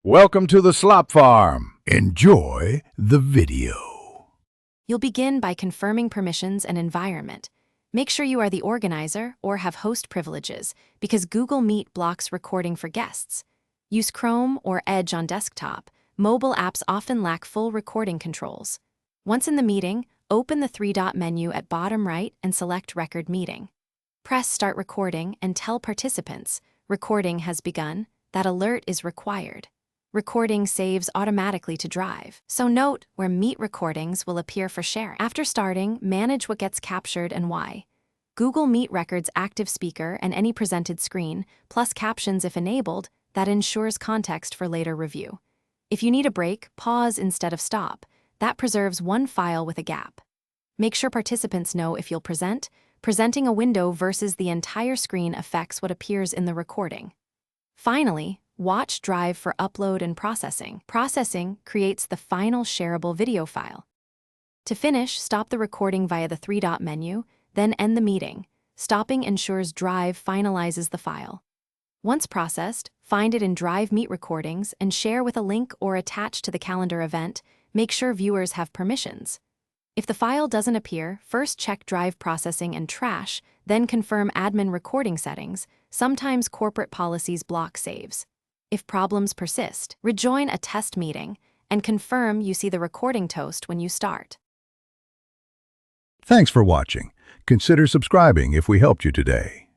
Welcome to the Slop Farm. Enjoy the video. You'll begin by confirming permissions and environment. Make sure you are the organizer or have host privileges, because Google Meet blocks recording for guests. Use Chrome or Edge on desktop. Mobile apps often lack full recording controls. Once in the meeting, open the three-dot menu at bottom right and select Record Meeting. Press Start Recording and tell participants, recording has begun. That alert is required. Recording saves automatically to Drive, so note where Meet recordings will appear for sharing. After starting, manage what gets captured and why. Google Meet records active speaker and any presented screen, plus captions if enabled, that ensures context for later review. If you need a break, pause instead of stop. That preserves one file with a gap. Make sure participants know if you'll present. Presenting a window versus the entire screen affects what appears in the recording. Finally, watch Drive for upload and processing. Processing creates the final shareable video file. To finish, stop the recording via the three-dot menu, then end the meeting. Stopping ensures Drive finalizes the file. Once processed, find it in Drive Meet recordings and share with a link or attach to the calendar event. Make sure viewers have permissions. If the file doesn't appear, first check Drive processing and trash, then confirm admin recording settings. Sometimes corporate policies block saves. If problems persist, rejoin a test meeting and confirm you see the recording toast when you start. Thanks for watching. Consider subscribing if we helped you today.